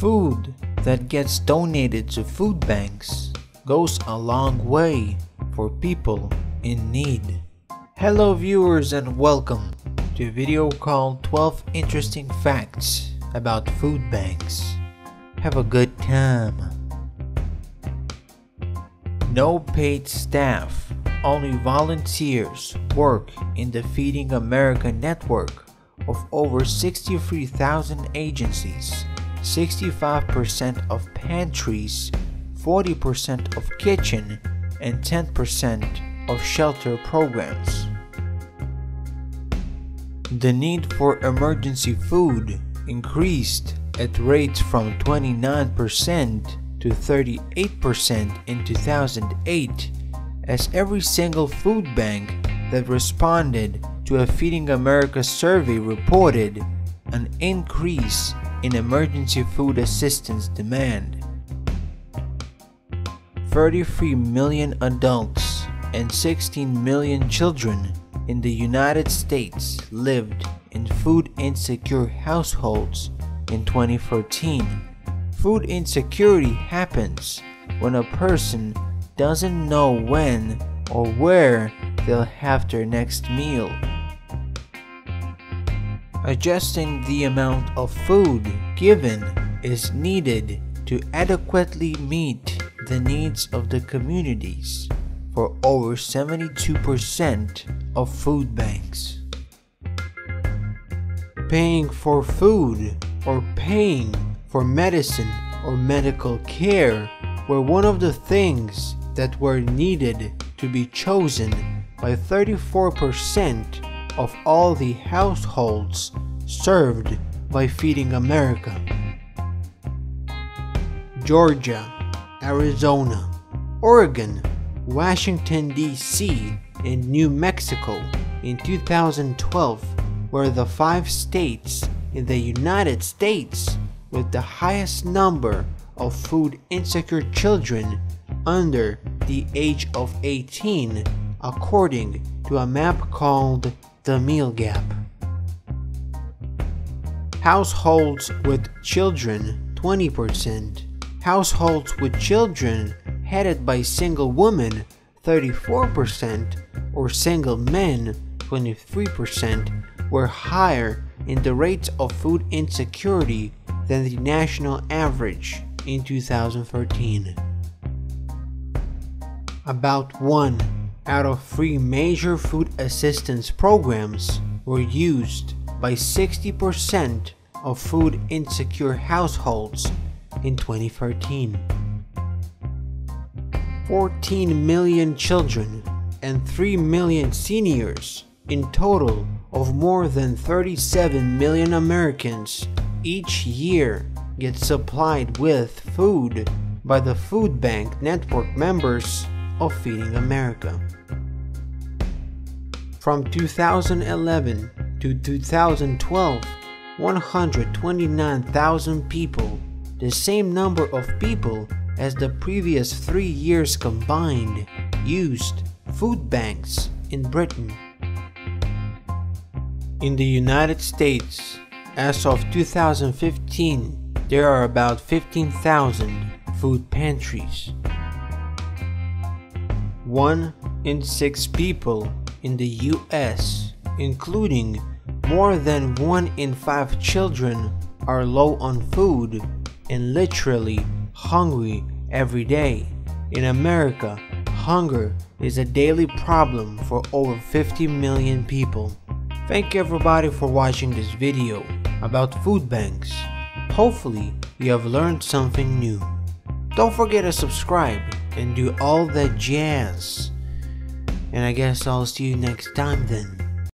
Food that gets donated to food banks goes a long way for people in need. Hello viewers and welcome to a video called 12 Interesting Facts about Food Banks. Have a good time. No paid staff, only volunteers work in the Feeding America network of over 63,000 agencies, 65% of pantries, 40% of kitchen, and 10% of shelter programs. The need for emergency food increased at rates from 29% to 38% in 2008, as every single food bank that responded to a Feeding America survey reported an increase in emergency food assistance demand. 33 million adults and 16 million children in the United States lived in food insecure households in 2014. Food insecurity happens when a person doesn't know when or where they'll have their next meal. Adjusting the amount of food given is needed to adequately meet the needs of the communities for over 72% of food banks. Paying for food or paying for medicine or medical care were one of the things that were needed to be chosen by 34% of all the households served by Feeding America. Georgia, Arizona, Oregon, Washington, D.C., and New Mexico in 2012 were the 5 states in the United States with the highest number of food insecure children under the age of 18, according to a map called the Meal Gap. Households with children 20%, households with children headed by single women 34%, or single men 23% were higher in the rates of food insecurity than the national average in 2013. About 1 out of 3 major food assistance programs were used by 60% of food insecure households in 2013. 14 million children and 3 million seniors, in total of more than 37 million Americans, each year get supplied with food by the food bank network members of Feeding America. From 2011 to 2012, 129,000 people, the same number of people as the previous 3 years combined, used food banks in Britain. In the United States, as of 2015, there are about 15,000 food pantries. 1 in 6 people in the US, including more than 1 in 5 children, are low on food and literally hungry every day. In America, hunger is a daily problem for over 50 million people. Thank you everybody for watching this video about food banks. Hopefully you have learned something new. Don't forget to subscribe and do all that jazz. And I guess I'll see you next time then.